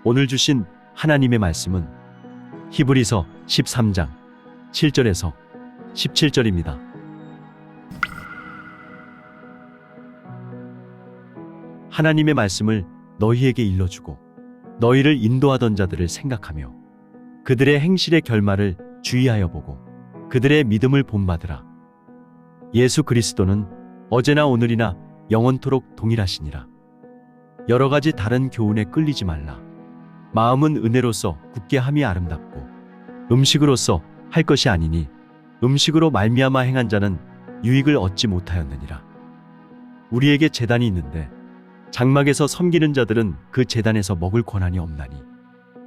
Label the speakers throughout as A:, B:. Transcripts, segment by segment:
A: 오늘 주신 하나님의 말씀은 히브리서 13장 7절에서 17절입니다. 하나님의 말씀을 너희에게 일러주고 너희를 인도하던 자들을 생각하며 그들의 행실의 결말을 주의하여 보고 그들의 믿음을 본받으라. 예수 그리스도는 어제나 오늘이나 영원토록 동일하시니라. 여러 가지 다른 교훈에 끌리지 말라. 마음은 은혜로서 굳게 함이 아름답고 음식으로서 할 것이 아니니 음식으로 말미암아 행한 자는 유익을 얻지 못하였느니라. 우리에게 제단이 있는데 장막에서 섬기는 자들은 그 제단에서 먹을 권한이 없나니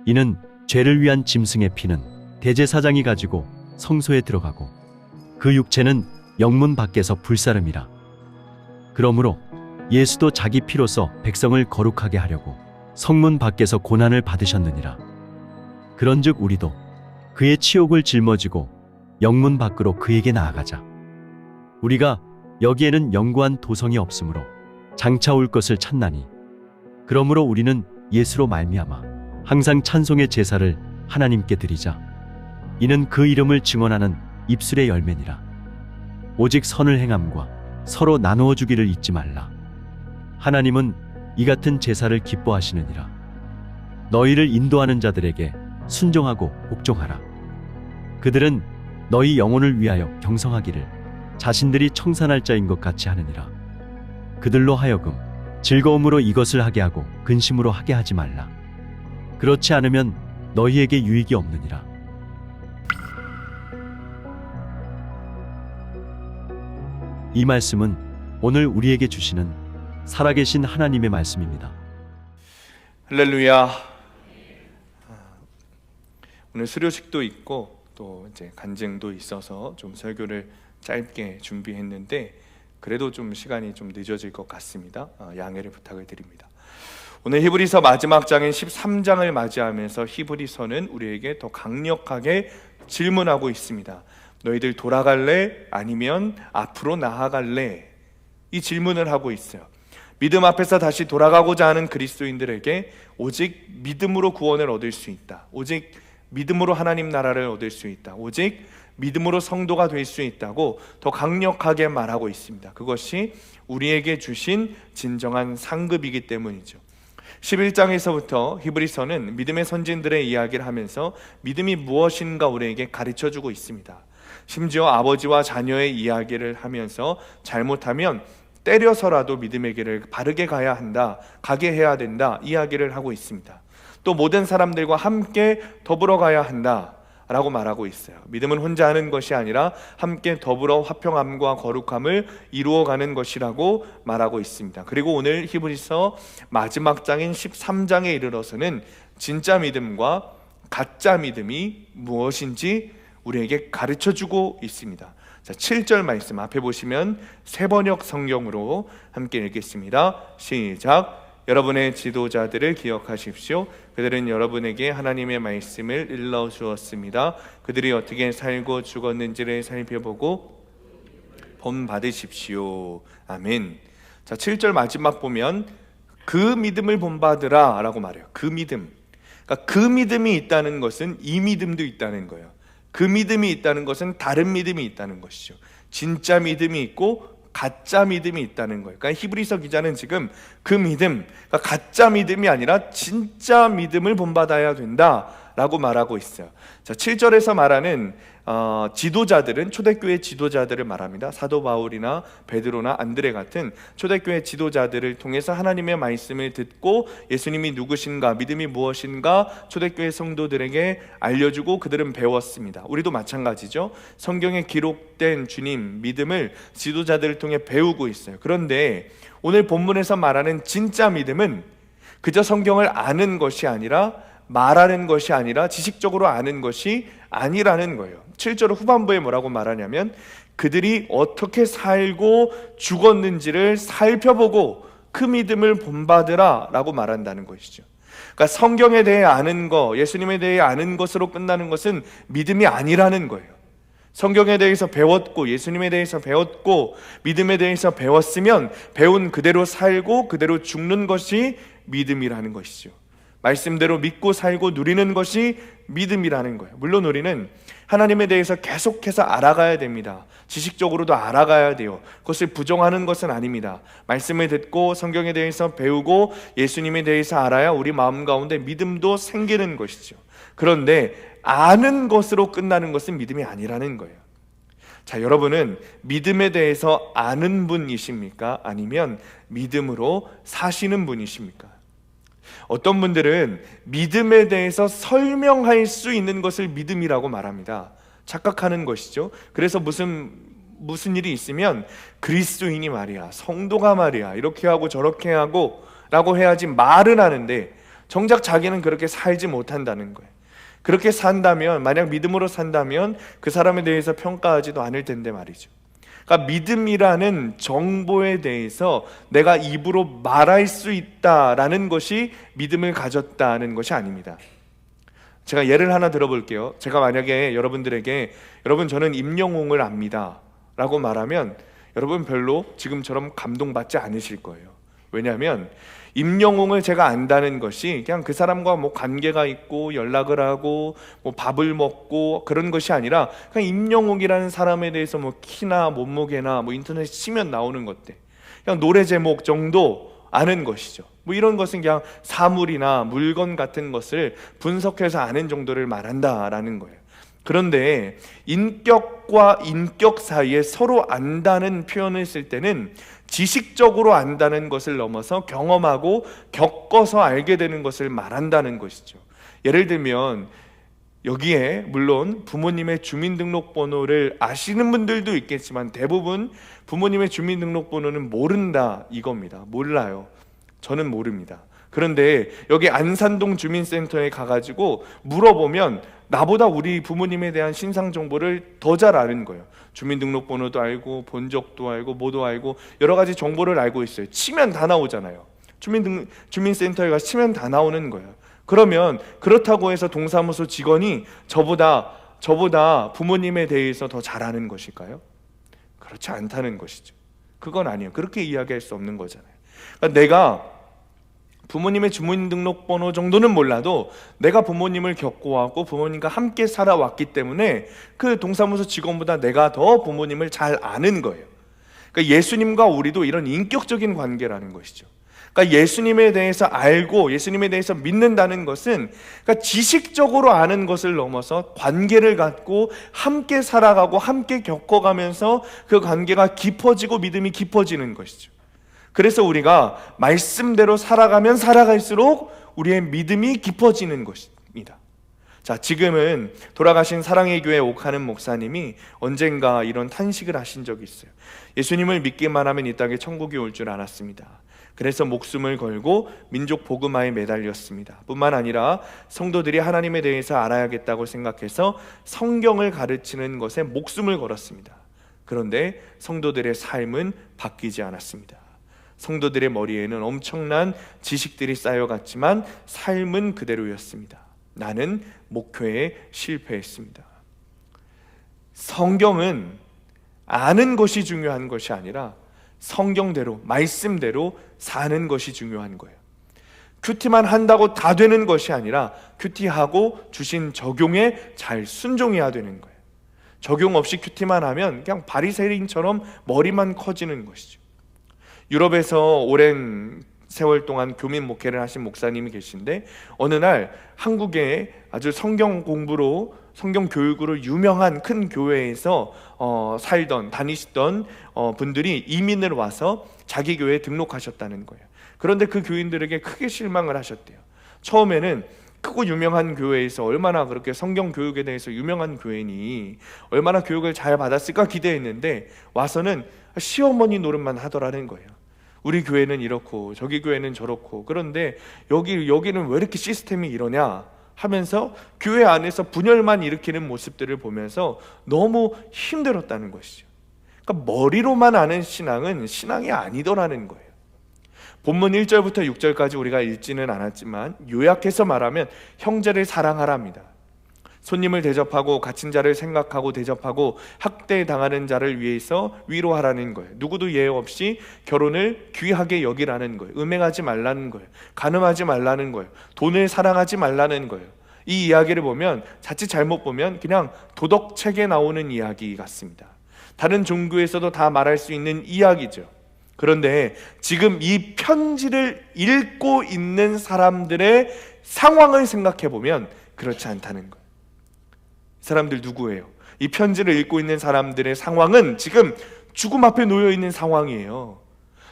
A: 이는 죄를 위한 짐승의 피는 대제사장이 가지고 성소에 들어가고 그 육체는 영문 밖에서 불사름이라. 그러므로 예수도 자기 피로서 백성을 거룩하게 하려고 성문 밖에서 고난을 받으셨느니라. 그런즉 우리도 그의 치욕을 짊어지고 영문 밖으로 그에게 나아가자. 우리가 여기에는 영구한 도성이 없으므로 장차 올 것을 찾나니 그러므로 우리는 예수로 말미암아 항상 찬송의 제사를 하나님께 드리자. 이는 그 이름을 증언하는 입술의 열매니라. 오직 선을 행함과 서로 나누어 주기를 잊지 말라. 하나님은 이 같은 제사를 기뻐하시느니라. 너희를 인도하는 자들에게 순종하고 복종하라. 그들은 너희 영혼을 위하여 경성하기를 자신들이 청산할 자인 것 같이 하느니라. 그들로 하여금 즐거움으로 이것을 하게 하고 근심으로 하게 하지 말라. 그렇지 않으면 너희에게 유익이 없느니라. 이 말씀은 오늘 우리에게 주시는 살아계신 하나님의 말씀입니다.
B: 할렐루야. 오늘 수료식도 있고 또 이제 간증도 있어서 좀 설교를 짧게 준비했는데 그래도 좀 시간이 좀 늦어질 것 같습니다. 양해를 부탁을 드립니다. 오늘 히브리서 마지막 장인 13장을 맞이하면서 히브리서는 우리에게 더 강력하게 질문하고 있습니다. 너희들 돌아갈래? 아니면 앞으로 나아갈래? 이 질문을 하고 있어요. 믿음 앞에서 다시 돌아가고자 하는 그리스도인들에게 오직 믿음으로 구원을 얻을 수 있다. 오직 믿음으로 하나님 나라를 얻을 수 있다. 오직 믿음으로 성도가 될 수 있다고 더 강력하게 말하고 있습니다. 그것이 우리에게 주신 진정한 상급이기 때문이죠. 11장에서부터 히브리서는 믿음의 선진들의 이야기를 하면서 믿음이 무엇인가 우리에게 가르쳐주고 있습니다. 심지어 아버지와 자녀의 이야기를 하면서 잘못하면 때려서라도 믿음의 길을 바르게 가야 한다, 가게 해야 된다 이야기를 하고 있습니다. 또 모든 사람들과 함께 더불어 가야 한다 라고 말하고 있어요. 믿음은 혼자 하는 것이 아니라 함께 더불어 화평함과 거룩함을 이루어가는 것이라고 말하고 있습니다. 그리고 오늘 히브리서 마지막 장인 13장에 이르러서는 진짜 믿음과 가짜 믿음이 무엇인지 우리에게 가르쳐주고 있습니다. 자, 7절 말씀 앞에 보시면 세번역 성경으로 함께 읽겠습니다. 시작. 여러분의 지도자들을 기억하십시오. 그들은 여러분에게 하나님의 말씀을 일러주었습니다. 그들이 어떻게 살고 죽었는지를 살펴보고 본받으십시오. 아멘. 자, 7절 마지막 보면 그 믿음을 본받으라 라고 말해요. 그 믿음. 그러니까 그 믿음이 있다는 것은 이 믿음도 있다는 거예요. 그 믿음이 있다는 것은 다른 믿음이 있다는 것이죠. 진짜 믿음이 있고 가짜 믿음이 있다는 거예요. 그러니까 히브리서 기자는 지금 그 믿음, 그러니까 가짜 믿음이 아니라 진짜 믿음을 본받아야 된다라고 말하고 있어요. 자, 7절에서 말하는 지도자들은 초대교회 지도자들을 말합니다. 사도 바울이나 베드로나 안드레 같은 초대교회 지도자들을 통해서 하나님의 말씀을 듣고 예수님이 누구신가, 믿음이 무엇인가 초대교회 성도들에게 알려주고 그들은 배웠습니다. 우리도 마찬가지죠. 성경에 기록된 주님 믿음을 지도자들을 통해 배우고 있어요. 그런데 오늘 본문에서 말하는 진짜 믿음은 그저 성경을 아는 것이 아니라 말하는 것이 아니라 지식적으로 아는 것이 아니라는 거예요. 7절 후반부에 뭐라고 말하냐면 그들이 어떻게 살고 죽었는지를 살펴보고 그 믿음을 본받으라 라고 말한다는 것이죠. 그러니까 성경에 대해 아는 것, 예수님에 대해 아는 것으로 끝나는 것은 믿음이 아니라는 거예요. 성경에 대해서 배웠고 예수님에 대해서 배웠고 믿음에 대해서 배웠으면 배운 그대로 살고 그대로 죽는 것이 믿음이라는 것이죠. 말씀대로 믿고 살고 누리는 것이 믿음이라는 거예요. 물론 우리는 하나님에 대해서 계속해서 알아가야 됩니다. 지식적으로도 알아가야 돼요. 그것을 부정하는 것은 아닙니다. 말씀을 듣고 성경에 대해서 배우고 예수님에 대해서 알아야 우리 마음 가운데 믿음도 생기는 것이죠. 그런데 아는 것으로 끝나는 것은 믿음이 아니라는 거예요. 자, 여러분은 믿음에 대해서 아는 분이십니까? 아니면 믿음으로 사시는 분이십니까? 어떤 분들은 믿음에 대해서 설명할 수 있는 것을 믿음이라고 말합니다. 착각하는 것이죠. 그래서 무슨 일이 있으면 그리스도인이 말이야, 성도가 말이야, 이렇게 하고 저렇게 하고 라고 해야지 말은 하는데 정작 자기는 그렇게 살지 못한다는 거예요. 그렇게 산다면, 만약 믿음으로 산다면 그 사람에 대해서 평가하지도 않을 텐데 말이죠. 그러니까 믿음이라는 정보에 대해서 내가 입으로 말할 수 있다라는 것이 믿음을 가졌다는 것이 아닙니다. 제가 예를 하나 들어볼게요. 제가 만약에 여러분들에게 여러분 저는 임영웅을 압니다 라고 말하면 여러분 별로 지금처럼 감동받지 않으실 거예요. 왜냐하면 임영웅을 제가 안다는 것이 그냥 그 사람과 뭐 관계가 있고 연락을 하고 뭐 밥을 먹고 그런 것이 아니라 그냥 임영웅이라는 사람에 대해서 뭐 키나 몸무게나 뭐 인터넷에 치면 나오는 것들, 그냥 노래 제목 정도 아는 것이죠. 뭐 이런 것은 그냥 사물이나 물건 같은 것을 분석해서 아는 정도를 말한다라는 거예요. 그런데 인격과 인격 사이에 서로 안다는 표현을 쓸 때는 지식적으로 안다는 것을 넘어서 경험하고 겪어서 알게 되는 것을 말한다는 것이죠. 예를 들면 여기에 물론 부모님의 주민등록번호를 아시는 분들도 있겠지만 대부분 부모님의 주민등록번호는 모른다 이겁니다. 몰라요. 저는 모릅니다. 그런데 여기 안산동 주민센터에 가가지고 물어보면 나보다 우리 부모님에 대한 신상 정보를 더 잘 아는 거예요. 주민등록번호도 알고 본 적도 알고 뭐도 알고 여러 가지 정보를 알고 있어요. 치면 다 나오잖아요. 주민센터에 가서 치면 다 나오는 거예요. 그러면 그렇다고 해서 동사무소 직원이 저보다 부모님에 대해서 더 잘 아는 것일까요? 그렇지 않다는 것이죠. 그건 아니에요. 그렇게 이야기할 수 없는 거잖아요. 그러니까 내가 부모님의 주민등록번호 정도는 몰라도 내가 부모님을 겪고왔고 부모님과 함께 살아왔기 때문에 그 동사무소 직원보다 내가 더 부모님을 잘 아는 거예요. 그러니까 예수님과 우리도 이런 인격적인 관계라는 것이죠. 그러니까 예수님에 대해서 알고 예수님에 대해서 믿는다는 것은 그러니까 지식적으로 아는 것을 넘어서 관계를 갖고 함께 살아가고 함께 겪어가면서 그 관계가 깊어지고 믿음이 깊어지는 것이죠. 그래서 우리가 말씀대로 살아가면 살아갈수록 우리의 믿음이 깊어지는 것입니다. 자, 지금은 돌아가신 사랑의 교회 옥하는 목사님이 언젠가 이런 탄식을 하신 적이 있어요. 예수님을 믿기만 하면 이 땅에 천국이 올 줄 알았습니다. 그래서 목숨을 걸고 민족 복음화에 매달렸습니다. 뿐만 아니라 성도들이 하나님에 대해서 알아야겠다고 생각해서 성경을 가르치는 것에 목숨을 걸었습니다. 그런데 성도들의 삶은 바뀌지 않았습니다. 성도들의 머리에는 엄청난 지식들이 쌓여갔지만 삶은 그대로였습니다. 나는 목회에 실패했습니다. 성경은 아는 것이 중요한 것이 아니라 성경대로, 말씀대로 사는 것이 중요한 거예요. 큐티만 한다고 다 되는 것이 아니라 큐티하고 주신 적용에 잘 순종해야 되는 거예요. 적용 없이 큐티만 하면 그냥 바리새인처럼 머리만 커지는 것이죠. 유럽에서 오랜 세월 동안 교민 목회를 하신 목사님이 계신데 어느 날 한국에 아주 성경 공부로 성경 교육으로 유명한 큰 교회에서 다니시던 분들이 이민을 와서 자기 교회에 등록하셨다는 거예요. 그런데 그 교인들에게 크게 실망을 하셨대요. 처음에는 크고 유명한 교회에서 얼마나 그렇게 성경 교육에 대해서 유명한 교회니 얼마나 교육을 잘 받았을까 기대했는데 와서는 시어머니 노릇만 하더라는 거예요. 우리 교회는 이렇고 저기 교회는 저렇고 그런데 여기는 왜 이렇게 시스템이 이러냐 하면서 교회 안에서 분열만 일으키는 모습들을 보면서 너무 힘들었다는 것이죠. 그러니까 머리로만 아는 신앙은 신앙이 아니더라는 거예요. 본문 1절부터 6절까지 우리가 읽지는 않았지만 요약해서 말하면 형제를 사랑하랍니다. 손님을 대접하고 갇힌 자를 생각하고 대접하고 학대당하는 자를 위해서 위로하라는 거예요. 누구도 예외 없이 결혼을 귀하게 여기라는 거예요. 음행하지 말라는 거예요. 간음하지 말라는 거예요. 돈을 사랑하지 말라는 거예요. 이 이야기를 보면 자칫 잘못 보면 그냥 도덕책에 나오는 이야기 같습니다. 다른 종교에서도 다 말할 수 있는 이야기죠. 그런데 지금 이 편지를 읽고 있는 사람들의 상황을 생각해 보면 그렇지 않다는 거예요. 이 사람들 누구예요? 이 편지를 읽고 있는 사람들의 상황은 지금 죽음 앞에 놓여 있는 상황이에요.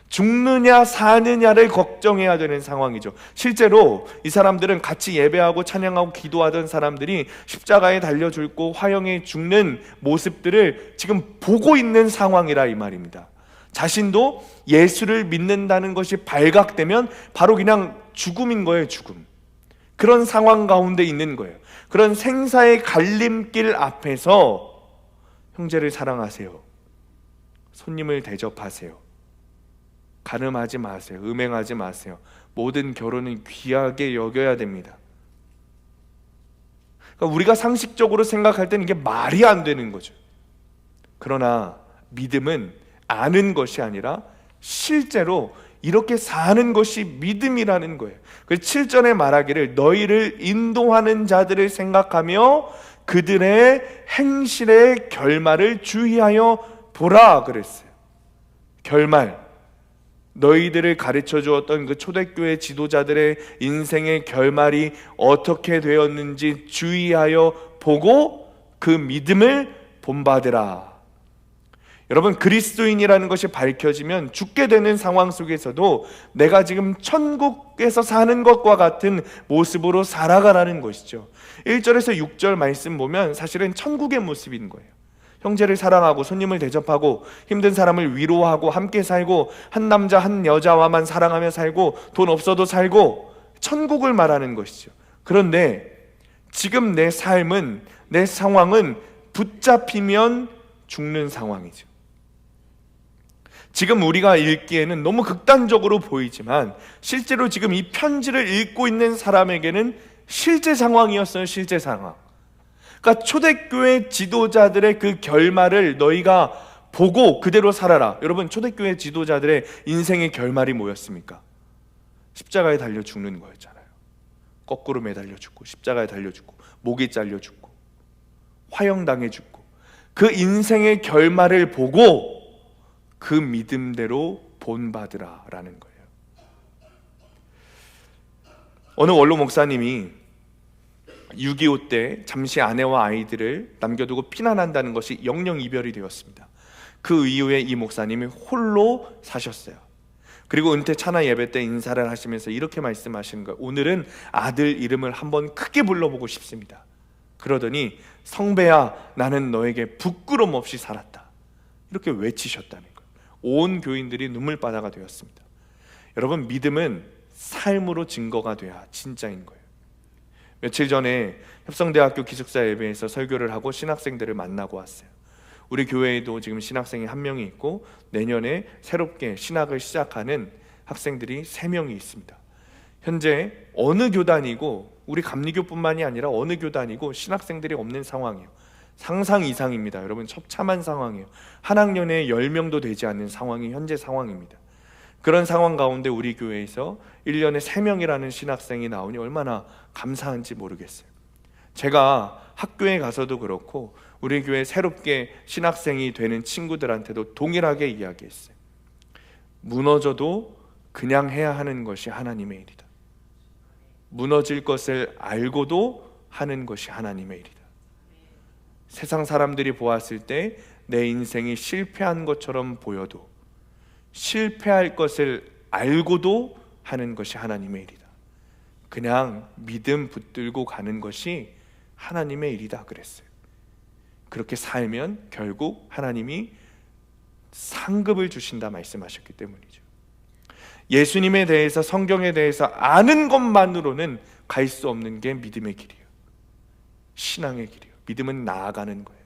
B: 죽느냐 사느냐를 걱정해야 되는 상황이죠. 실제로 이 사람들은 같이 예배하고 찬양하고 기도하던 사람들이 십자가에 달려 죽고 화형에 죽는 모습들을 지금 보고 있는 상황이라 이 말입니다. 자신도 예수를 믿는다는 것이 발각되면 바로 그냥 죽음인 거예요. 죽음. 그런 상황 가운데 있는 거예요. 그런 생사의 갈림길 앞에서 형제를 사랑하세요, 손님을 대접하세요, 간음하지 마세요, 음행하지 마세요, 모든 결혼은 귀하게 여겨야 됩니다. 그러니까 우리가 상식적으로 생각할 때는 이게 말이 안 되는 거죠. 그러나 믿음은 아는 것이 아니라 실제로 이렇게 사는 것이 믿음이라는 거예요. 그래서 7절에 말하기를 너희를 인도하는 자들을 생각하며 그들의 행실의 결말을 주의하여 보라 그랬어요. 결말, 너희들을 가르쳐 주었던 그 초대교회 지도자들의 인생의 결말이 어떻게 되었는지 주의하여 보고 그 믿음을 본받으라. 여러분, 그리스도인이라는 것이 밝혀지면 죽게 되는 상황 속에서도 내가 지금 천국에서 사는 것과 같은 모습으로 살아가라는 것이죠. 1절에서 6절 말씀 보면 사실은 천국의 모습인 거예요. 형제를 사랑하고 손님을 대접하고 힘든 사람을 위로하고 함께 살고 한 남자 한 여자와만 사랑하며 살고 돈 없어도 살고 천국을 말하는 것이죠. 그런데 지금 내 삶은, 내 상황은 붙잡히면 죽는 상황이죠. 지금 우리가 읽기에는 너무 극단적으로 보이지만 실제로 지금 이 편지를 읽고 있는 사람에게는 실제 상황이었어요. 실제 상황. 그러니까 초대교회 지도자들의 그 결말을 너희가 보고 그대로 살아라. 여러분, 초대교회 지도자들의 인생의 결말이 뭐였습니까? 십자가에 달려 죽는 거였잖아요. 거꾸로 매달려 죽고 십자가에 달려 죽고 목이 잘려 죽고 화형당해 죽고 그 인생의 결말을 보고 그 믿음대로 본받으라라는 거예요. 어느 원로 목사님이 6.25 때 잠시 아내와 아이들을 남겨두고 피난한다는 것이 영영 이별이 되었습니다. 그 이후에 이 목사님이 홀로 사셨어요. 그리고 은퇴 찬화 예배 때 인사를 하시면서 이렇게 말씀하시는 거예요. 오늘은 아들 이름을 한번 크게 불러보고 싶습니다. 그러더니 성배야, 나는 너에게 부끄럼 없이 살았다, 이렇게 외치셨다는 거예요. 온 교인들이 눈물바다가 되었습니다. 여러분, 믿음은 삶으로 증거가 돼야 진짜인 거예요. 며칠 전에 협성대학교 기숙사 예배에서 설교를 하고 신학생들을 만나고 왔어요. 우리 교회에도 지금 신학생이 1명이 있고 내년에 새롭게 신학을 시작하는 학생들이 3명이 있습니다. 현재 어느 교단이고 우리 감리교뿐만이 아니라 어느 교단이고 신학생들이 없는 상황이에요. 상상 이상입니다. 여러분, 처참한 상황이에요. 한 학년에 10명도 되지 않는 상황이 현재 상황입니다. 그런 상황 가운데 우리 교회에서 1년에 3명이라는 신학생이 나오니 얼마나 감사한지 모르겠어요. 제가 학교에 가서도 그렇고 우리 교회 새롭게 신학생이 되는 친구들한테도 동일하게 이야기했어요. 무너져도 그냥 해야 하는 것이 하나님의 일이다. 무너질 것을 알고도 하는 것이 하나님의 일이다. 세상 사람들이 보았을 때 내 인생이 실패한 것처럼 보여도 실패할 것을 알고도 하는 것이 하나님의 일이다. 그냥 믿음 붙들고 가는 것이 하나님의 일이다 그랬어요. 그렇게 살면 결국 하나님이 상급을 주신다 말씀하셨기 때문이죠. 예수님에 대해서, 성경에 대해서 아는 것만으로는 갈 수 없는 게 믿음의 길이에요. 신앙의 길이에요. 믿음은 나아가는 거예요.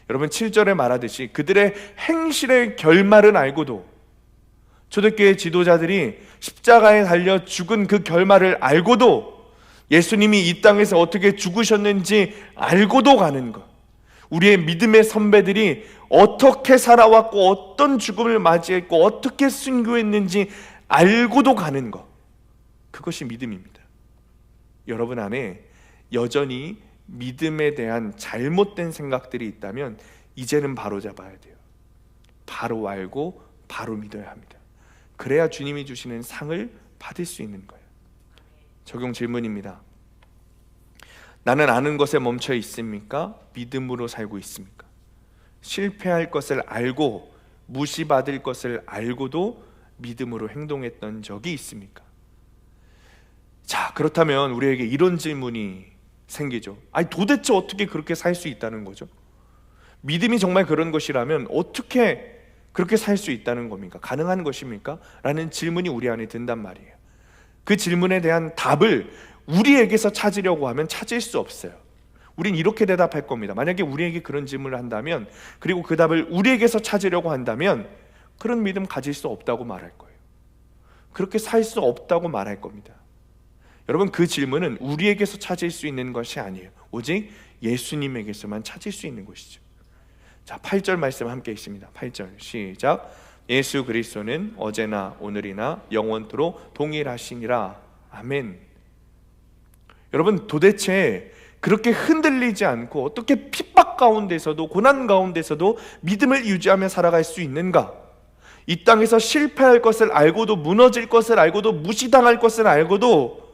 B: 여러분, 7절에 말하듯이 그들의 행실의 결말은 알고도, 초대교회 지도자들이 십자가에 달려 죽은 그 결말을 알고도 예수님이 이 땅에서 어떻게 죽으셨는지 알고도 가는 것, 우리의 믿음의 선배들이 어떻게 살아왔고 어떤 죽음을 맞이했고 어떻게 순교했는지 알고도 가는 것, 그것이 믿음입니다. 여러분 안에 여전히 믿음에 대한 잘못된 생각들이 있다면 이제는 바로 잡아야 돼요. 바로 알고 바로 믿어야 합니다. 그래야 주님이 주시는 상을 받을 수 있는 거예요. 적용 질문입니다. 나는 아는 것에 멈춰 있습니까? 믿음으로 살고 있습니까? 실패할 것을 알고 무시받을 것을 알고도 믿음으로 행동했던 적이 있습니까? 자, 그렇다면 우리에게 이런 질문이 생기죠. 아니, 도대체 어떻게 그렇게 살 수 있다는 거죠? 믿음이 정말 그런 것이라면 어떻게 그렇게 살 수 있다는 겁니까? 가능한 것입니까? 라는 질문이 우리 안에 든단 말이에요. 그 질문에 대한 답을 우리에게서 찾으려고 하면 찾을 수 없어요. 우린 이렇게 대답할 겁니다. 만약에 우리에게 그런 질문을 한다면, 그리고 그 답을 우리에게서 찾으려고 한다면 그런 믿음 가질 수 없다고 말할 거예요. 그렇게 살 수 없다고 말할 겁니다. 여러분, 그 질문은 우리에게서 찾을 수 있는 것이 아니에요. 오직 예수님에게서만 찾을 수 있는 것이죠. 자, 8절 말씀 함께 있습니다. 8절 시작. 예수 그리스도는 어제나 오늘이나 영원토록 동일하시니라. 아멘. 여러분, 도대체 그렇게 흔들리지 않고 어떻게 핍박 가운데서도 고난 가운데서도 믿음을 유지하며 살아갈 수 있는가? 이 땅에서 실패할 것을 알고도, 무너질 것을 알고도, 무시당할 것을 알고도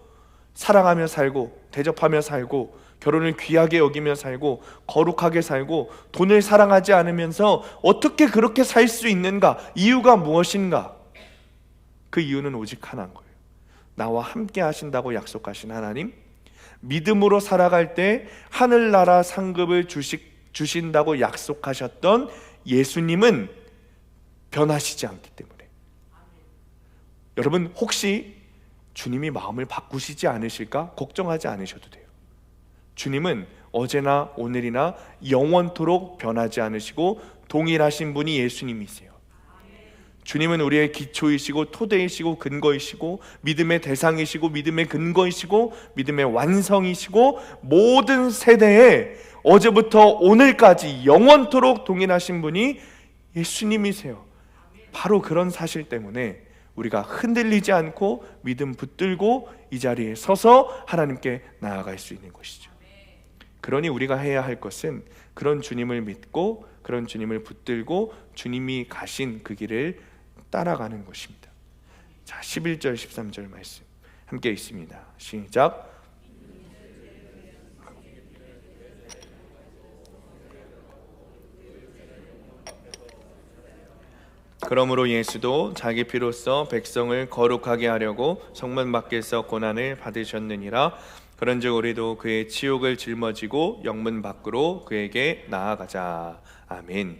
B: 사랑하며 살고, 대접하며 살고, 결혼을 귀하게 여기며 살고, 거룩하게 살고, 돈을 사랑하지 않으면서 어떻게 그렇게 살 수 있는가? 이유가 무엇인가? 그 이유는 오직 하나인 거예요. 나와 함께 하신다고 약속하신 하나님, 믿음으로 살아갈 때 하늘나라 상급을 주신다고 약속하셨던 예수님은 변하시지 않기 때문에. 여러분, 혹시 주님이 마음을 바꾸시지 않으실까 걱정하지 않으셔도 돼요. 주님은 어제나 오늘이나 영원토록 변하지 않으시고 동일하신 분이 예수님이세요. 주님은 우리의 기초이시고 토대이시고 근거이시고 믿음의 대상이시고 믿음의 근거이시고 믿음의 완성이시고 모든 세대에 어제부터 오늘까지 영원토록 동일하신 분이 예수님이세요. 바로 그런 사실 때문에 우리가 흔들리지 않고 믿음 붙들고 이 자리에 서서 하나님께 나아갈 수 있는 것이죠. 그러니 우리가 해야 할 것은 그런 주님을 믿고 그런 주님을 붙들고 주님이 가신 그 길을 따라가는 것입니다. 자, 11절 13절 말씀 함께 있습니다. 시작. 그러므로 예수도 자기 피로써 백성을 거룩하게 하려고 성문 밖에서 고난을 받으셨느니라. 그런즉 우리도 그의 치욕을 짊어지고 영문 밖으로 그에게 나아가자. 아멘.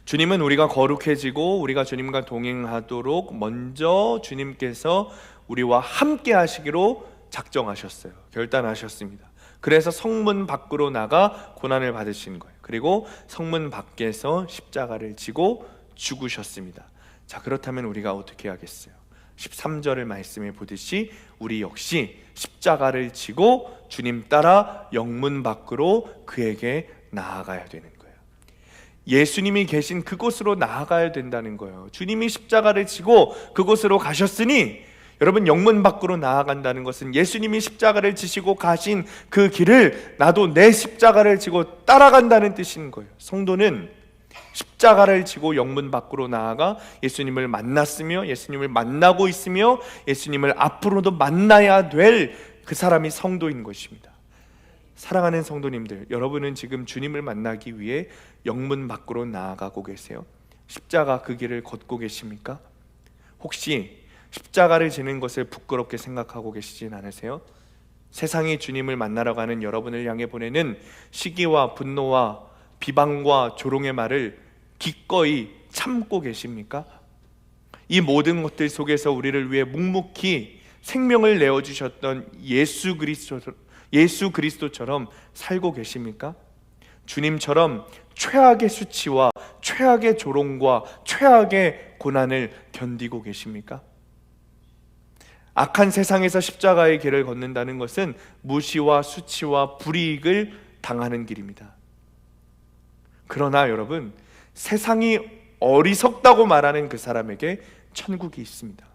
B: 주님은 우리가 거룩해지고 우리가 주님과 동행하도록 먼저 주님께서 우리와 함께 하시기로 작정하셨어요. 결단하셨습니다. 그래서 성문 밖으로 나가 고난을 받으신 거예요. 그리고 성문 밖에서 십자가를 지고 죽으셨습니다. 자, 그렇다면 우리가 어떻게 하겠어요? 13절을 말씀해 보듯이 우리 역시 십자가를 지고 주님 따라 영문 밖으로 그에게 나아가야 되는 거예요. 예수님이 계신 그곳으로 나아가야 된다는 거예요. 주님이 십자가를 지고 그곳으로 가셨으니 여러분, 영문 밖으로 나아간다는 것은 예수님이 십자가를 지시고 가신 그 길을 나도 내 십자가를 지고 따라간다는 뜻인 거예요. 성도는 십자가를 지고 영문 밖으로 나아가 예수님을 만났으며 예수님을 만나고 있으며 예수님을 앞으로도 만나야 될 그 사람이 성도인 것입니다. 사랑하는 성도님들, 여러분은 지금 주님을 만나기 위해 영문 밖으로 나아가고 계세요? 십자가 그 길을 걷고 계십니까? 혹시 십자가를 지는 것을 부끄럽게 생각하고 계시진 않으세요? 세상이 주님을 만나러 가는 여러분을 향해 보내는 시기와 분노와 비방과 조롱의 말을 기꺼이 참고 계십니까? 이 모든 것들 속에서 우리를 위해 묵묵히 생명을 내어주셨던 예수 그리스도처럼 살고 계십니까? 주님처럼 최악의 수치와 최악의 조롱과 최악의 고난을 견디고 계십니까? 악한 세상에서 십자가의 길을 걷는다는 것은 무시와 수치와 불이익을 당하는 길입니다. 그러나 여러분, 세상이 어리석다고 말하는 그 사람에게 천국이 있습니다.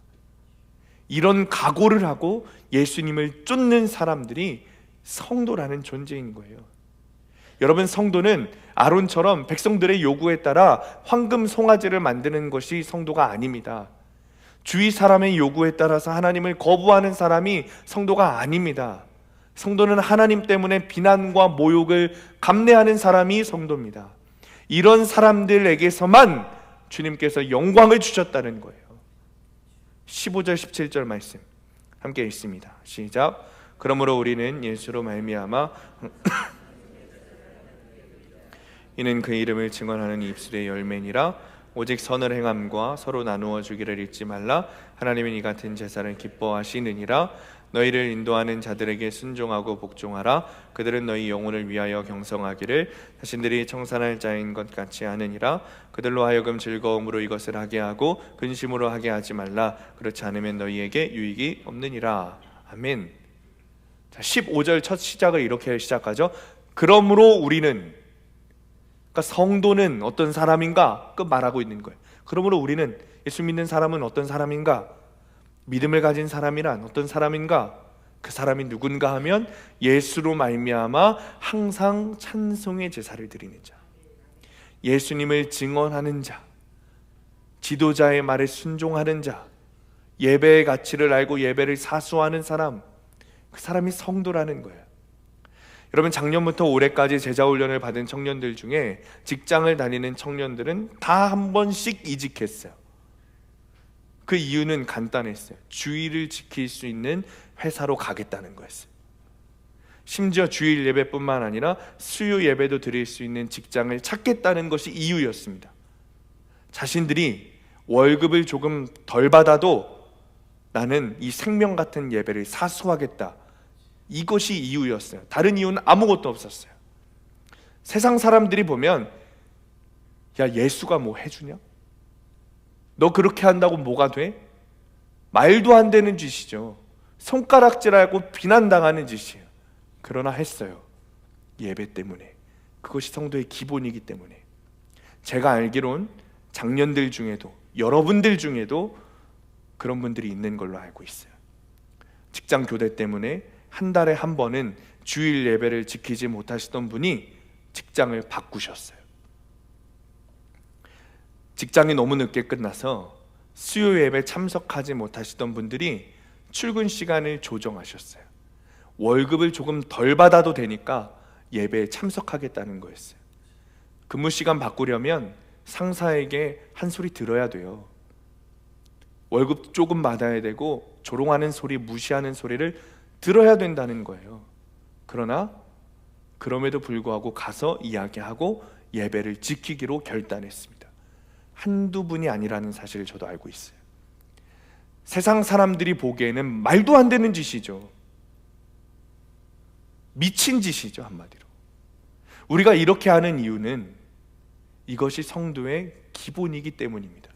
B: 이런 각오를 하고 예수님을 쫓는 사람들이 성도라는 존재인 거예요. 여러분, 성도는 아론처럼 백성들의 요구에 따라 황금 송아지를 만드는 것이 성도가 아닙니다. 주위 사람의 요구에 따라서 하나님을 거부하는 사람이 성도가 아닙니다. 성도는 하나님 때문에 비난과 모욕을 감내하는 사람이 성도입니다. 이런 사람들에게서만 주님께서 영광을 주셨다는 거예요. 15절 17절 말씀 함께 읽습니다. 시작. 그러므로 우리는 예수로 말미암아 이는 그 이름을 증언하는 입술의 열매니라. 오직 선을 행함과 서로 나누어 주기를 잊지 말라. 하나님은 이 같은 제사를 기뻐하시느니라. 너희를 인도하는 자들에게 순종하고 복종하라. 그들은 너희 영혼을 위하여 경성하기를 자신들이 청산할 자인 것 같이 하느니라. 그들로 하여금 즐거움으로 이것을 하게 하고 근심으로 하게 하지 말라. 그렇지 않으면 너희에게 유익이 없느니라. 아멘. 자, 15절 첫 시작을 이렇게 시작하죠. 그러므로 우리는, 그러니까 성도는 어떤 사람인가? 그 말하고 있는 거예요. 그러므로 우리는, 예수 믿는 사람은 어떤 사람인가? 믿음을 가진 사람이란 어떤 사람인가? 그 사람이 누군가 하면 예수로 말미암아 항상 찬송의 제사를 드리는 자, 예수님을 증언하는 자, 지도자의 말에 순종하는 자, 예배의 가치를 알고 예배를 사수하는 사람, 그 사람이 성도라는 거예요. 여러분, 작년부터 올해까지 제자훈련을 받은 청년들 중에 직장을 다니는 청년들은 다 한 번씩 이직했어요. 그 이유는 간단했어요. 주의를 지킬 수 있는 회사로 가겠다는 거였어요. 심지어 주일 예배뿐만 아니라 수요 예배도 드릴 수 있는 직장을 찾겠다는 것이 이유였습니다. 자신들이 월급을 조금 덜 받아도 나는 이 생명 같은 예배를 사수하겠다, 이것이 이유였어요. 다른 이유는 아무것도 없었어요. 세상 사람들이 보면, 야, 예수가 뭐 해주냐? 너 그렇게 한다고 뭐가 돼? 말도 안 되는 짓이죠. 손가락질하고 비난당하는 짓이에요. 그러나 했어요. 예배 때문에. 그것이 성도의 기본이기 때문에. 제가 알기론 장년들 중에도, 여러분들 중에도 그런 분들이 있는 걸로 알고 있어요. 직장 교대 때문에 한 달에 한 번은 주일 예배를 지키지 못하시던 분이 직장을 바꾸셨어요. 직장이 너무 늦게 끝나서 수요 예배 참석하지 못하시던 분들이 출근 시간을 조정하셨어요. 월급을 조금 덜 받아도 되니까 예배에 참석하겠다는 거였어요. 근무 시간 바꾸려면 상사에게 한 소리 들어야 돼요. 월급 조금 받아야 되고 조롱하는 소리, 무시하는 소리를 들어야 된다는 거예요. 그러나 그럼에도 불구하고 가서 이야기하고 예배를 지키기로 결단했습니다. 한두 분이 아니라는 사실을 저도 알고 있어요. 세상 사람들이 보기에는 말도 안 되는 짓이죠. 미친 짓이죠, 한마디로. 우리가 이렇게 하는 이유는 이것이 성도의 기본이기 때문입니다.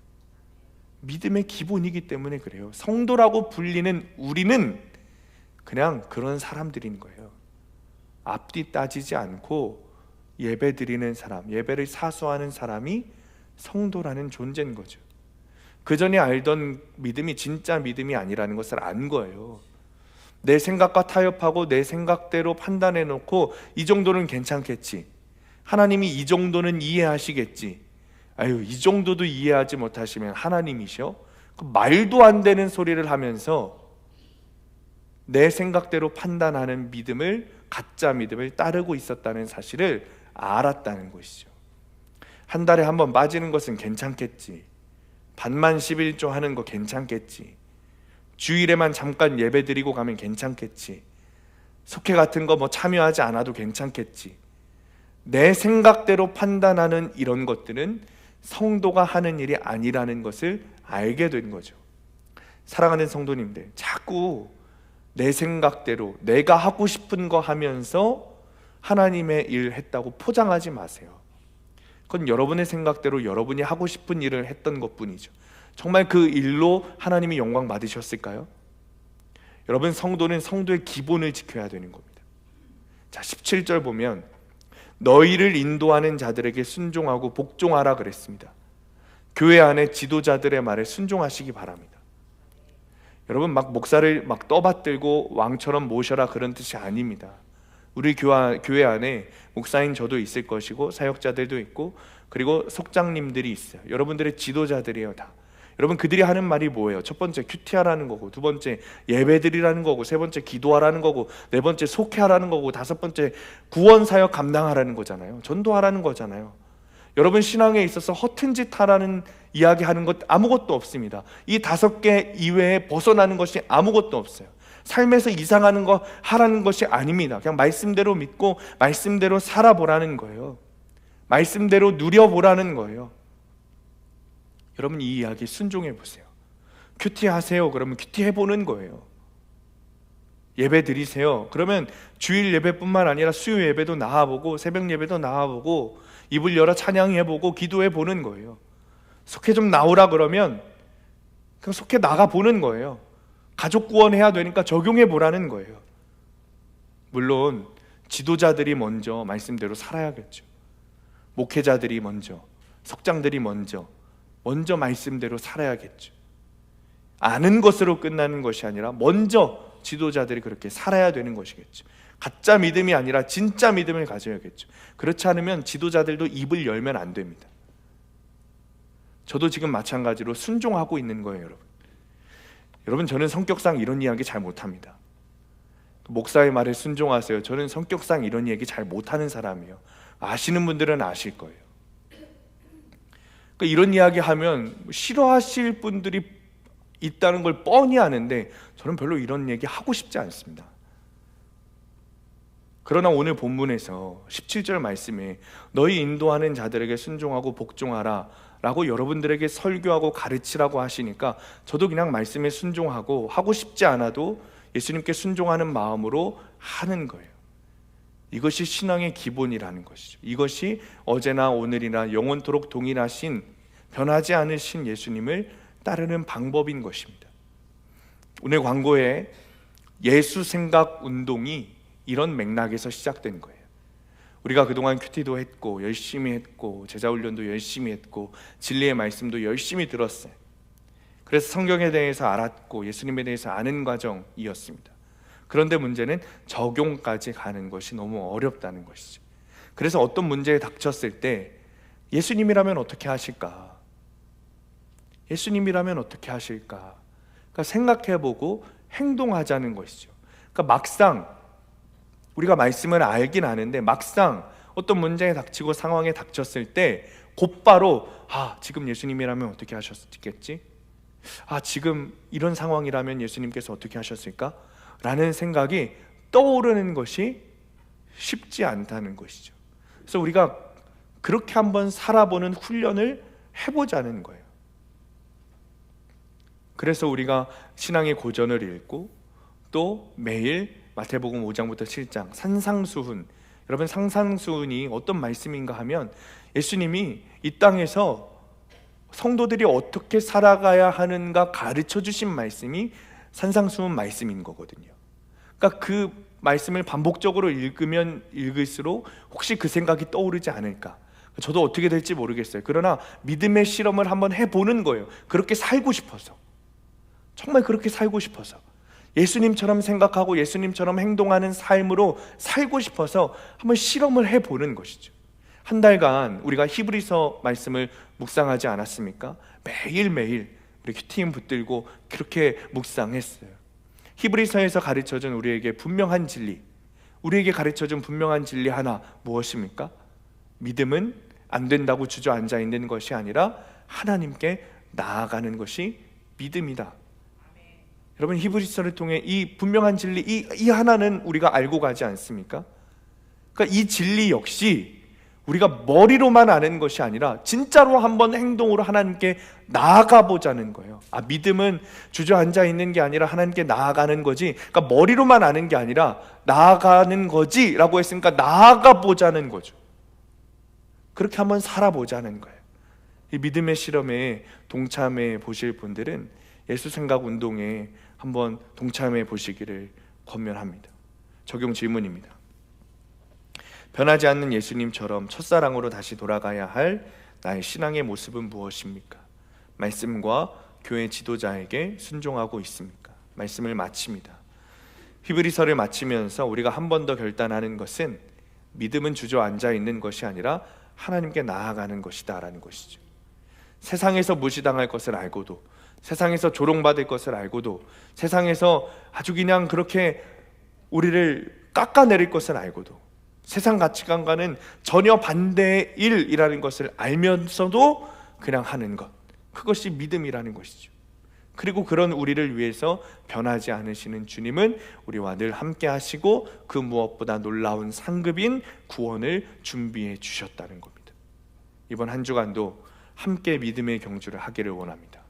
B: 믿음의 기본이기 때문에 그래요. 성도라고 불리는 우리는 그냥 그런 사람들인 거예요. 앞뒤 따지지 않고 예배 드리는 사람, 예배를 사수하는 사람이 성도라는 존재인 거죠. 그 전에 알던 믿음이 진짜 믿음이 아니라는 것을 안 거예요. 내 생각과 타협하고 내 생각대로 판단해 놓고 이 정도는 괜찮겠지, 하나님이 이 정도는 이해하시겠지, 아유 이 정도도 이해하지 못하시면 하나님이셔? 그 말도 안 되는 소리를 하면서 내 생각대로 판단하는 믿음을, 가짜 믿음을 따르고 있었다는 사실을 알았다는 것이죠. 한 달에 한 번 빠지는 것은 괜찮겠지, 반만 11조 하는 거 괜찮겠지, 주일에만 잠깐 예배 드리고 가면 괜찮겠지, 속회 같은 거 뭐 참여하지 않아도 괜찮겠지, 내 생각대로 판단하는 이런 것들은 성도가 하는 일이 아니라는 것을 알게 된 거죠. 사랑하는 성도님들, 자꾸 내 생각대로 내가 하고 싶은 거 하면서 하나님의 일 했다고 포장하지 마세요. 그건 여러분의 생각대로 여러분이 하고 싶은 일을 했던 것뿐이죠. 정말 그 일로 하나님이 영광 받으셨을까요? 여러분, 성도는 성도의 기본을 지켜야 되는 겁니다. 자, 17절 보면 너희를 인도하는 자들에게 순종하고 복종하라 그랬습니다. 교회 안에 지도자들의 말에 순종하시기 바랍니다. 여러분, 막 목사를 막 떠받들고 왕처럼 모셔라 그런 뜻이 아닙니다. 우리 교회 안에 목사인 저도 있을 것이고 사역자들도 있고 그리고 속장님들이 있어요. 여러분들의 지도자들이에요, 다. 여러분, 그들이 하는 말이 뭐예요? 첫 번째 큐티하라는 거고, 두 번째 예배드리라는 거고, 세 번째 기도하라는 거고, 네 번째 속회하라는 거고, 다섯 번째 구원사역 감당하라는 거잖아요. 전도하라는 거잖아요. 여러분, 신앙에 있어서 허튼 짓 하라는 이야기하는 것 아무것도 없습니다. 이 5개 이외에 벗어나는 것이 아무것도 없어요. 삶에서 이상하는 거 하라는 것이 아닙니다. 그냥 말씀대로 믿고 말씀대로 살아보라는 거예요. 말씀대로 누려보라는 거예요. 여러분, 이 이야기 순종해 보세요. 큐티 하세요. 그러면 큐티 해보는 거예요. 예배 드리세요. 그러면 주일 예배뿐만 아니라 수요 예배도 나와보고 새벽 예배도 나와보고 입을 열어 찬양해보고 기도해보는 거예요. 속해 좀 나오라 그러면 그냥 속해 나가보는 거예요. 가족 구원해야 되니까 적용해보라는 거예요. 물론 지도자들이 먼저 말씀대로 살아야겠죠. 목회자들이 먼저, 속장들이 먼저 말씀대로 살아야겠죠. 아는 것으로 끝나는 것이 아니라 먼저 지도자들이 그렇게 살아야 되는 것이겠죠. 가짜 믿음이 아니라 진짜 믿음을 가져야겠죠. 그렇지 않으면 지도자들도 입을 열면 안 됩니다. 저도 지금 마찬가지로 순종하고 있는 거예요, 여러분. 여러분, 저는 성격상 이런 이야기 잘 못합니다. 목사의 말에 순종하세요. 저는 성격상 이런 얘기 잘 못하는 사람이에요. 아시는 분들은 아실 거예요. 그러니까 이런 이야기 하면 싫어하실 분들이 있다는 걸 뻔히 아는데 저는 별로 이런 얘기 하고 싶지 않습니다. 그러나 오늘 본문에서 17절 말씀에 너희 인도하는 자들에게 순종하고 복종하라 라고 여러분들에게 설교하고 가르치라고 하시니까 저도 그냥 말씀에 순종하고 하고 싶지 않아도 예수님께 순종하는 마음으로 하는 거예요. 이것이 신앙의 기본이라는 것이죠. 이것이 어제나 오늘이나 영원토록 동일하신 변하지 않으신 예수님을 따르는 방법인 것입니다. 오늘 광고에 예수 생각 운동이 이런 맥락에서 시작된 거예요. 우리가 그동안 큐티도 했고 열심히 했고 제자훈련도 열심히 했고 진리의 말씀도 열심히 들었어요. 그래서 성경에 대해서 알았고 예수님에 대해서 아는 과정이었습니다. 그런데 문제는 적용까지 가는 것이 너무 어렵다는 것이죠. 그래서 어떤 문제에 닥쳤을 때 예수님이라면 어떻게 하실까? 예수님이라면 어떻게 하실까? 그러니까 생각해보고 행동하자는 것이죠. 그러니까 막상 우리가 말씀을 알긴 아는데 막상 어떤 문제에 닥치고 상황에 닥쳤을 때 곧바로 지금 예수님이라면 어떻게 하셨겠지? 지금 이런 상황이라면 예수님께서 어떻게 하셨을까? 라는 생각이 떠오르는 것이 쉽지 않다는 것이죠. 그래서 우리가 그렇게 한번 살아보는 훈련을 해보자는 거예요. 그래서 우리가 신앙의 고전을 읽고 또 매일 마태복음 5장부터 7장 산상수훈, 여러분 산상수훈이 어떤 말씀인가 하면 예수님이 이 땅에서 성도들이 어떻게 살아가야 하는가 가르쳐 주신 말씀이 산상수훈 말씀인 거거든요. 그러니까 그 말씀을 반복적으로 읽으면 읽을수록 혹시 그 생각이 떠오르지 않을까. 저도 어떻게 될지 모르겠어요. 그러나 믿음의 실험을 한번 해보는 거예요. 그렇게 살고 싶어서, 정말 그렇게 살고 싶어서, 예수님처럼 생각하고 예수님처럼 행동하는 삶으로 살고 싶어서 한번 실험을 해보는 것이죠. 한 달간 우리가 히브리서 말씀을 묵상하지 않았습니까? 매일매일 우리 큐티인 붙들고 그렇게 묵상했어요. 히브리서에서 가르쳐준 우리에게 분명한 진리, 우리에게 가르쳐준 분명한 진리 하나 무엇입니까? 믿음은 안 된다고 주저앉아 있는 것이 아니라 하나님께 나아가는 것이 믿음이다. 여러분, 히브리서를 통해 이 분명한 진리, 이 하나는 우리가 알고 가지 않습니까? 그러니까 이 진리 역시 우리가 머리로만 아는 것이 아니라 진짜로 한번 행동으로 하나님께 나아가 보자는 거예요. 믿음은 주저앉아 있는 게 아니라 하나님께 나아가는 거지, 그러니까 머리로만 아는 게 아니라 나아가는 거지 라고 했으니까 나아가 보자는 거죠. 그렇게 한번 살아보자는 거예요. 이 믿음의 실험에 동참해 보실 분들은 예수 생각 운동에 한번 동참해 보시기를 권면합니다. 적용 질문입니다. 변하지 않는 예수님처럼 첫사랑으로 다시 돌아가야 할 나의 신앙의 모습은 무엇입니까? 말씀과 교회 지도자에게 순종하고 있습니까? 말씀을 마칩니다. 히브리서를 마치면서 우리가 한 번 더 결단하는 것은 믿음은 주저앉아 있는 것이 아니라 하나님께 나아가는 것이다 라는 것이죠. 세상에서 무시당할 것을 알고도, 세상에서 조롱받을 것을 알고도, 세상에서 아주 그냥 그렇게 우리를 깎아내릴 것을 알고도, 세상 가치관과는 전혀 반대의 일이라는 것을 알면서도 그냥 하는 것, 그것이 믿음이라는 것이죠. 그리고 그런 우리를 위해서 변하지 않으시는 주님은 우리와 늘 함께 하시고 그 무엇보다 놀라운 상급인 구원을 준비해 주셨다는 겁니다. 이번 한 주간도 함께 믿음의 경주를 하기를 원합니다.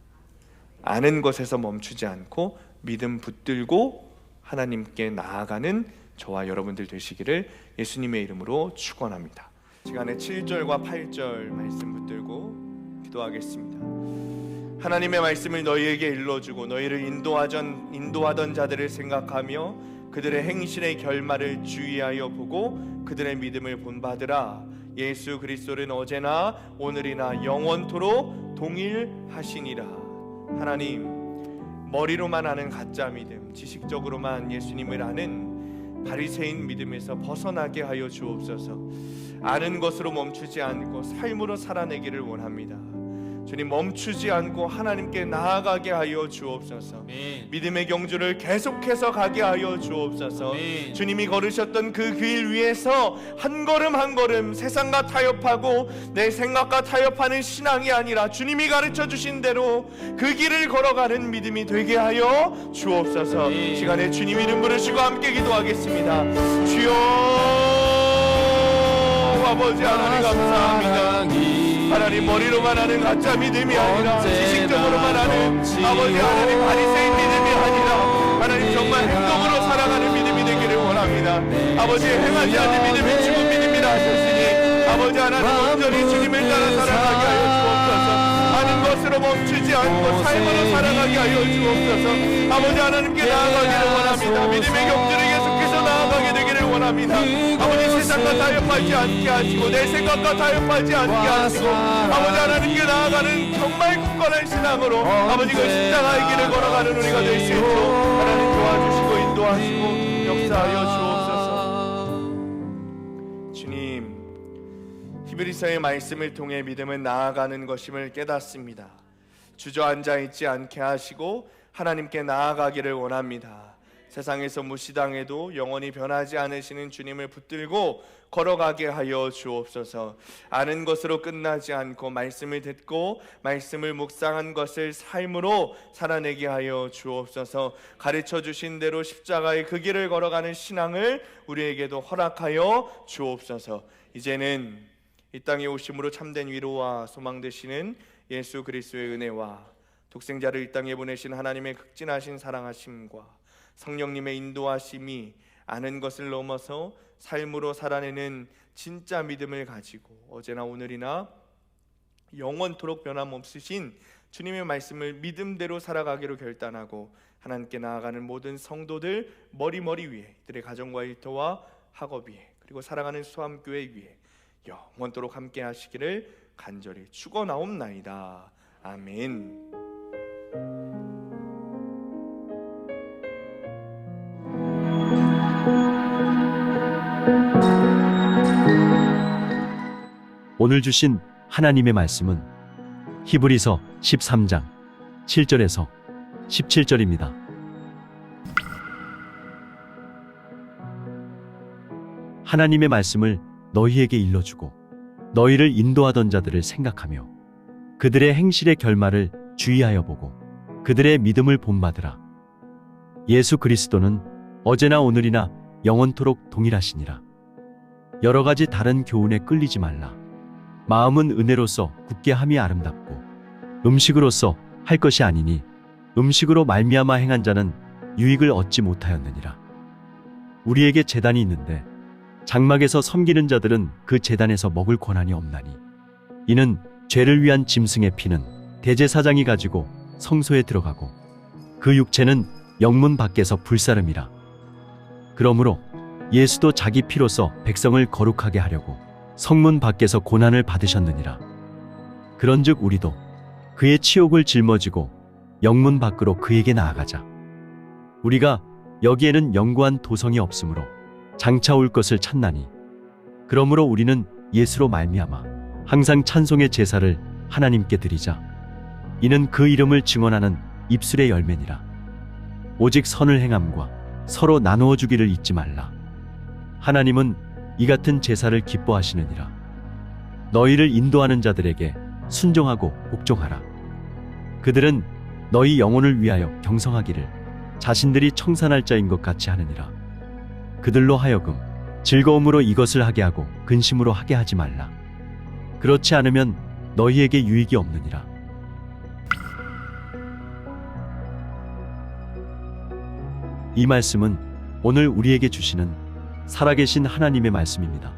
B: 아는 것에서 멈추지 않고 믿음 붙들고 하나님께 나아가는 저와 여러분들 되시기를 예수님의 이름으로 축원합니다. 시간에 7절과 8절 말씀 붙들고 기도하겠습니다. 하나님의 말씀을 너희에게 일러주고 너희를 인도하던 자들을 생각하며 그들의 행실의 결말을 주의하여 보고 그들의 믿음을 본받으라. 예수 그리스도는 어제나 오늘이나 영원토록 동일하시니라. 하나님, 머리로만 아는 가짜 믿음, 지식적으로만 예수님을 아는 바리새인 믿음에서 벗어나게 하여 주옵소서. 아는 것으로 멈추지 않고 삶으로 살아내기를 원합니다. 주님, 멈추지 않고 하나님께 나아가게 하여 주옵소서.
C: 아멘.
B: 믿음의 경주를 계속해서 가게 하여 주옵소서.
C: 아멘.
B: 주님이 걸으셨던 그 길 위에서 한 걸음 한 걸음 세상과 타협하고 내 생각과 타협하는 신앙이 아니라 주님이 가르쳐 주신 대로 그 길을 걸어가는 믿음이 되게 하여 주옵소서.
C: 아멘.
B: 시간에 주님 이름 부르시고 함께 기도하겠습니다. 주여, 아버지 하나님 감사합니다. 하나님, 머리로만 하는 가짜 믿음이 아니라 지식적으로만 하는 아버지 하나님 바리새인 믿음이 아니라 하나님 정말 행동으로 살아가는 믿음이 되기를 원합니다. 아버지, 행하지 않는 믿음이 죽은 믿음이라 하셨으니 아버지 하나님 온전히 주님을 따라 살아가게 하여 주옵소서. 아는 것으로 멈추지 않고 삶으로 살아가게 하여 주옵소서. 아버지 하나님께 나아가기를 원합니다. 믿음의 경주를 계속해서 나아가게 되기를 원합니다. 아버지, 세상과 타협하지 않게 하시고 내 생각과 타협하지 않게 하시고 아버지 하나님께 나아가는 정말 굳건한 신앙으로 아버지 그 십자가의 길을 걸어가는 우리가 될 수 있도록 하나님 도와주시고 인도하시고 역사하여 주옵소서. 주님, 히브리서의 말씀을 통해 믿음은 나아가는 것임을 깨닫습니다. 주저앉아 있지 않게 하시고 하나님께 나아가기를 원합니다. 세상에서 무시당해도 영원히 변하지 않으시는 주님을 붙들고 걸어가게 하여 주옵소서. 아는 것으로 끝나지 않고 말씀을 듣고 말씀을 묵상한 것을 삶으로 살아내게 하여 주옵소서. 가르쳐 주신 대로 십자가의 그 길을 걸어가는 신앙을 우리에게도 허락하여 주옵소서. 이제는 이 땅에 오심으로 참된 위로와 소망 되시는 예수 그리스도의 은혜와 독생자를 이 땅에 보내신 하나님의 극진하신 사랑하심과 성령님의 인도하심이 아는 것을 넘어서 삶으로 살아내는 진짜 믿음을 가지고 어제나 오늘이나 영원토록 변함없으신 주님의 말씀을 믿음대로 살아가기로 결단하고 하나님께 나아가는 모든 성도들 머리 위에, 이들의 가정과 일터와 학업 위에, 그리고 살아가는 수함교회 위에 영원토록 함께 하시기를 간절히 축원하옵나이다. 아멘.
A: 오늘 주신 하나님의 말씀은 히브리서 13장 7절에서 17절입니다. 하나님의 말씀을 너희에게 일러주고 너희를 인도하던 자들을 생각하며 그들의 행실의 결말을 주의하여 보고 그들의 믿음을 본받으라. 예수 그리스도는 어제나 오늘이나 영원토록 동일하시니라. 여러 가지 다른 교훈에 끌리지 말라. 마음은 은혜로서 굳게 함이 아름답고 음식으로서 할 것이 아니니 음식으로 말미암아 행한 자는 유익을 얻지 못하였느니라. 우리에게 제단이 있는데 장막에서 섬기는 자들은 그 제단에서 먹을 권한이 없나니 이는 죄를 위한 짐승의 피는 대제사장이 가지고 성소에 들어가고 그 육체는 영문 밖에서 불사름이라. 그러므로 예수도 자기 피로써 백성을 거룩하게 하려고 성문 밖에서 고난을 받으셨느니라. 그런즉 우리도 그의 치욕을 짊어지고 영문 밖으로 그에게 나아가자. 우리가 여기에는 영구한 도성이 없으므로 장차 올 것을 찾나니, 그러므로 우리는 예수로 말미암아 항상 찬송의 제사를 하나님께 드리자. 이는 그 이름을 증언하는 입술의 열매니라. 오직 선을 행함과 서로 나누어 주기를 잊지 말라. 하나님은 이 같은 제사를 기뻐하시느니라. 너희를 인도하는 자들에게 순종하고 복종하라. 그들은 너희 영혼을 위하여 경성하기를 자신들이 청산할 자인 것 같이 하느니라. 그들로 하여금 즐거움으로 이것을 하게 하고 근심으로 하게 하지 말라. 그렇지 않으면 너희에게 유익이 없느니라. 이 말씀은 오늘 우리에게 주시는 살아계신 하나님의 말씀입니다.